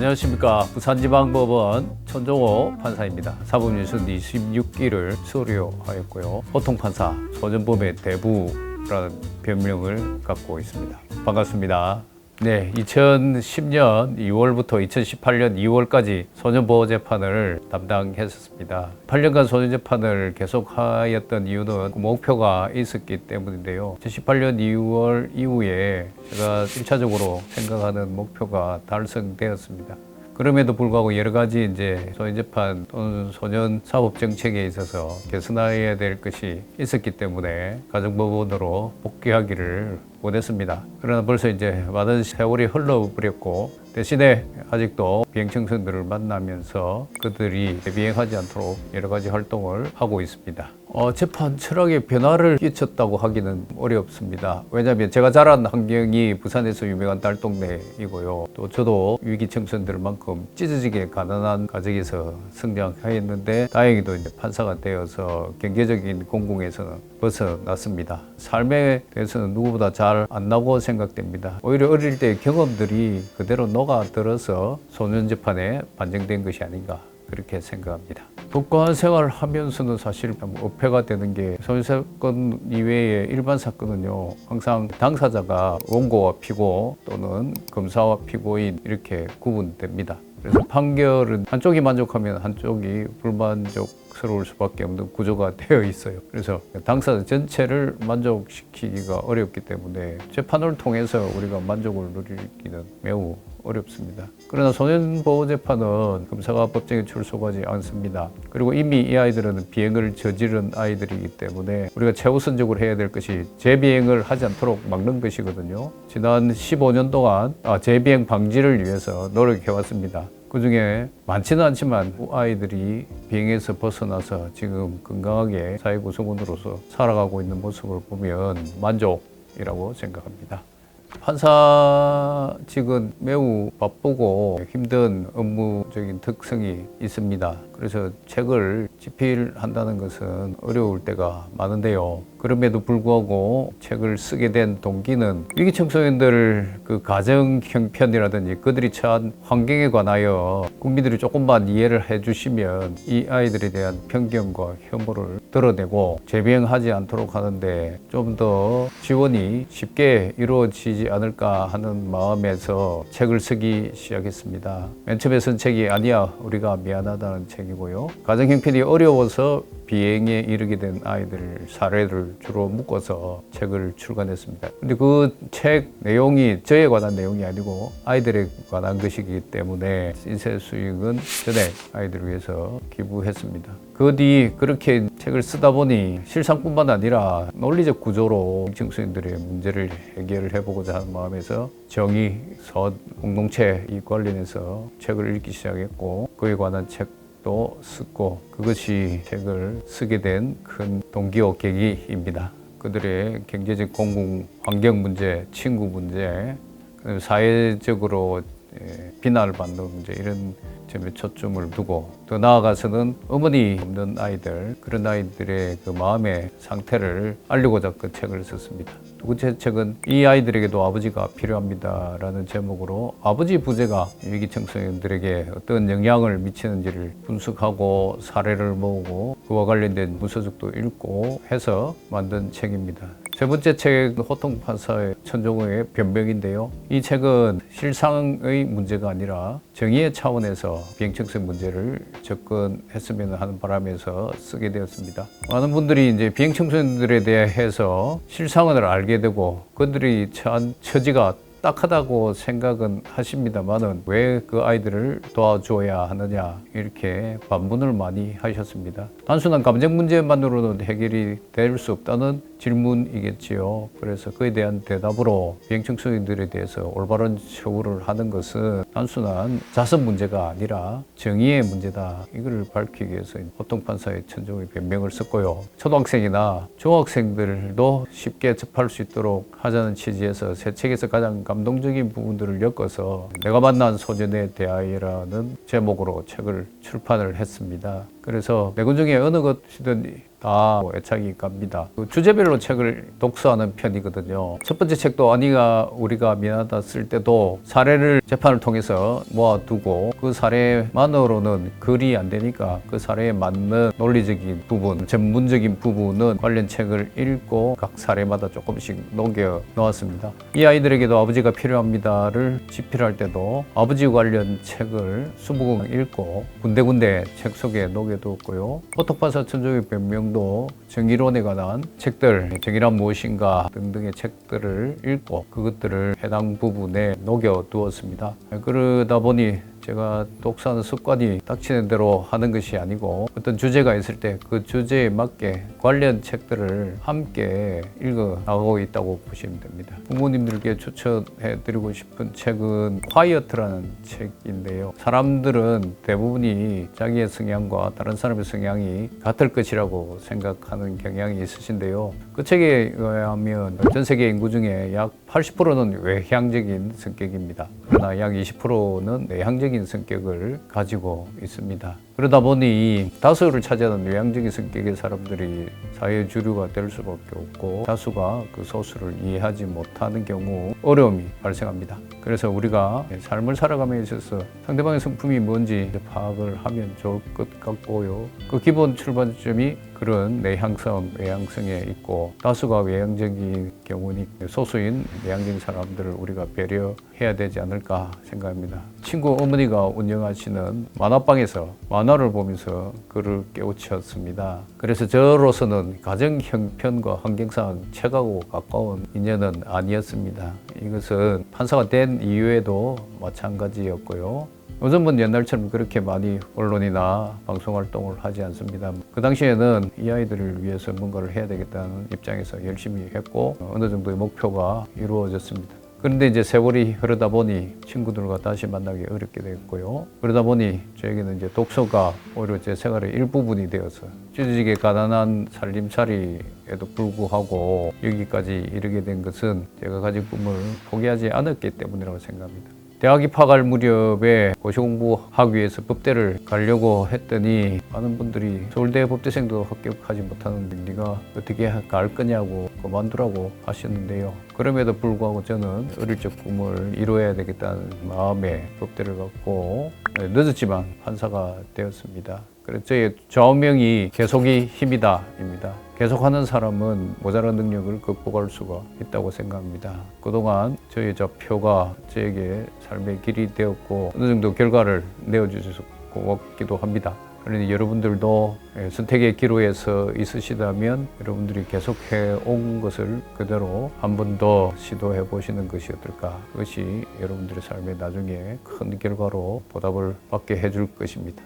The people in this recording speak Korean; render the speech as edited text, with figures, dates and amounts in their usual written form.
안녕하십니까. 부산지방법원 천종호 판사입니다. 사법연수원 26기를 수료하였고요. 보통판사 소년범의 대부라는 별명을 갖고 있습니다. 반갑습니다. 네, 2010년 2월부터 2018년 2월까지 소년보호재판을 담당했었습니다. 8년간 소년재판을 계속하였던 이유는 목표가 있었기 때문인데요. 2018년 2월 이후에 제가 1차적으로 생각하는 목표가 달성되었습니다. 그럼에도 불구하고 여러 가지 소년재판 또는 소년 사법 정책에 있어서 개선해야 될 것이 있었기 때문에 가정법원으로 복귀하기를 원했습니다. 그러나 벌써 많은 세월이 흘러버렸고 대신에 아직도 비행청소년들을 만나면서 그들이 비행하지 않도록 여러 가지 활동을 하고 있습니다. 재판 철학에 변화를 끼쳤다고 하기는 어렵습니다. 왜냐하면 제가 자란 환경이 부산에서 유명한 달동네이고요. 또 저도 위기 청소년들만큼 찢어지게 가난한 가정에서 성장하였는데 다행히도 판사가 되어서 경제적인 공공에서는 벗어났습니다. 삶에 대해서는 누구보다 잘 안 나고 생각됩니다. 오히려 어릴 때의 경험들이 그대로 녹아들어서 소년재판에 반영된 것이 아닌가 그렇게 생각합니다. 법관 생활을 하면서는 사실 어폐가 되는 게 소년사건 이외의 일반 사건은요, 항상 당사자가 원고와 피고 또는 검사와 피고인 이렇게 구분됩니다. 그래서 판결은 한쪽이 만족하면 한쪽이 불만족스러울 수밖에 없는 구조가 되어 있어요. 그래서 당사자 전체를 만족시키기가 어렵기 때문에 재판을 통해서 우리가 만족을 누리기는 매우 어렵습니다. 그러나 소년보호재판은 검사가 법정에 출석하지 않습니다. 그리고 이미 이 아이들은 비행을 저지른 아이들이기 때문에 우리가 최우선적으로 해야 될 것이 재비행을 하지 않도록 막는 것이거든요. 지난 15년 동안 재비행 방지를 위해서 노력해왔습니다. 그 중에 많지는 않지만 아이들이 비행에서 벗어나서 지금 건강하게 사회 구성원으로서 살아가고 있는 모습을 보면 만족이라고 생각합니다. 판사직은 매우 바쁘고 힘든 업무적인 특성이 있습니다. 그래서 책을 집필한다는 것은 어려울 때가 많은데요. 그럼에도 불구하고 책을 쓰게 된 동기는 위기 청소년들 그 가정 형편이라든지 그들이 처한 환경에 관하여 국민들이 조금만 이해를 해주시면 이 아이들에 대한 편견과 혐오를 드러내고 재비행하지 않도록 하는데 좀 더 지원이 쉽게 이루어지지 않을까 하는 마음에서 책을 쓰기 시작했습니다. 맨 처음에 쓴 책이 아니야 우리가 미안하다는 책이고요. 가정 형편이 어려워서 비행에 이르게 된 아이들 사례를 주로 묶어서 책을 출간했습니다. 근데 그 책 내용이 저에 관한 내용이 아니고 아이들에 관한 것이기 때문에 인쇄 수익은 전액 아이들을 위해서 기부했습니다. 그 뒤 그렇게 책을 쓰다 보니 실상뿐만 아니라 논리적 구조로 청소년들의 문제를 해결을 해보고자 하는 마음에서 정의, 선, 공동체 이 관련해서 책을 읽기 시작했고 그에 관한 책도 쓰고 그것이 책을 쓰게 된 큰 동기와 계기입니다. 그들의 경제적 공공 환경 문제, 친구 문제, 사회적으로 비난을 받는 문제 이런 점에 초점을 두고 더 나아가서는 어머니 없는 아이들 그런 아이들의 그 마음의 상태를 알리고자 그 책을 썼습니다. 두 번째 책은 이 아이들에게도 아버지가 필요합니다 라는 제목으로 아버지 부재가 위기 청소년들에게 어떤 영향을 미치는지를 분석하고 사례를 모으고 그와 관련된 문서적도 읽고 해서 만든 책입니다. 세 번째 책은 호통판사의 천종호의 변명인데요. 이 책은 실상의 문제가 아니라 정의의 차원에서 비행청소년 문제를 접근했으면 하는 바람에서 쓰게 되었습니다. 많은 분들이 비행청소년들에 대해서 실상을 알게 되고 그들이 처한 처지가 딱하다고 생각은 하십니다만은 왜 그 아이들을 도와줘야 하느냐 이렇게 반문을 많이 하셨습니다. 단순한 감정 문제만으로는 해결이 될 수 없다는 질문이겠지요. 그래서 그에 대한 대답으로 비행청소년들에 대해서 올바른 처우를 하는 것은 단순한 자선 문제가 아니라 정의의 문제다. 이걸 밝히기 위해서 호통판사의 천종의 변명을 썼고요. 초등학생이나 중학생들도 쉽게 접할 수 있도록 하자는 취지에서 새 책에서 가장 감동적인 부분들을 엮어서 내가 만난 소년에 대하여라는 제목으로 책을 출판을 했습니다. 그래서 매군 중에 어느 것이든 다 애착이 갑니다. 그 주제별로 책을 독서하는 편이거든요. 첫 번째 책도 아니가 우리가 미안하다 쓸 때도 사례를 재판을 통해서 모아두고 그 사례만으로는 글이 안 되니까 그 사례에 맞는 논리적인 부분, 전문적인 부분은 관련 책을 읽고 각 사례마다 조금씩 녹여 놓았습니다. 이 아이들에게도 아버지가 필요합니다를 집필할 때도 아버지 관련 책을 20권 읽고 군데군데 책 속에 녹여두었고요. 포토파사 천조의 변명도 정의론에 관한 책들, 정의란 무엇인가 등등의 책들을 읽고 그것들을 해당 부분에 녹여두었습니다. 그러다 보니 제가 독서하는 습관이 닥치는 대로 하는 것이 아니고 어떤 주제가 있을 때 그 주제에 맞게 관련 책들을 함께 읽어 나가고 있다고 보시면 됩니다. 부모님들께 추천해 드리고 싶은 책은 콰이어트라는 책인데요. 사람들은 대부분이 자기의 성향과 다른 사람의 성향이 같을 것이라고 생각하는 경향이 있으신데요. 그 책에 의하면 전 세계 인구 중에 약 80%는 외향적인 성격입니다. 그러나 약 20%는 내향적인 성격을 가지고 있습니다. 그러다 보니 다수를 차지하는 외향적인 성격의 사람들이 사회 주류가 될 수밖에 없고 다수가 그 소수를 이해하지 못하는 경우 어려움이 발생합니다. 그래서 우리가 삶을 살아감에 있어서 상대방의 성품이 뭔지 파악을 하면 좋을 것 같고요. 그 기본 출발점이 그런 내향성, 외향성에 있고 다수가 외향적인 경우니 소수인 내향적인 사람들을 우리가 배려해야 되지 않을까 생각합니다. 친구 어머니가 운영하시는 만화방에서 만화를 보면서 그를 깨우쳤습니다. 그래서 저로서는 가정 형편과 환경상 책하고 가까운 인연은 아니었습니다. 이것은 판사가 된 이후에도 마찬가지였고요. 요즘은 옛날처럼 그렇게 많이 언론이나 방송 활동을 하지 않습니다. 그 당시에는 이 아이들을 위해서 뭔가를 해야 되겠다는 입장에서 열심히 했고 어느 정도의 목표가 이루어졌습니다. 그런데 이제 세월이 흐르다 보니 친구들과 다시 만나기 어렵게 됐고요. 그러다 보니 저에게는 이제 독서가 오히려 제 생활의 일부분이 되어서 찌질하게 가난한 살림살이에도 불구하고 여기까지 이르게 된 것은 제가 가진 꿈을 포기하지 않았기 때문이라고 생각합니다. 대학 입학할 무렵에 고시공부하기 위해서 법대를 가려고 했더니 많은 분들이 서울대 법대생도 합격하지 못하는 네가 어떻게 갈 거냐고 그만두라고 하셨는데요. 그럼에도 불구하고 저는 어릴 적 꿈을 이루어야 되겠다는 마음에 법대를 갖고 늦었지만 판사가 되었습니다. 그래서 저의 좌우명이 계속이 힘이다입니다. 계속하는 사람은 모자란 능력을 극복할 수가 있다고 생각합니다. 그동안 저의 좌표가 저에게 삶의 길이 되었고 어느 정도 결과를 내어주셔서 고맙기도 합니다. 그러니 여러분들도 선택의 기로에서 있으시다면 여러분들이 계속해 온 것을 그대로 한 번 더 시도해 보시는 것이 어떨까. 그것이 여러분들의 삶에 나중에 큰 결과로 보답을 받게 해줄 것입니다.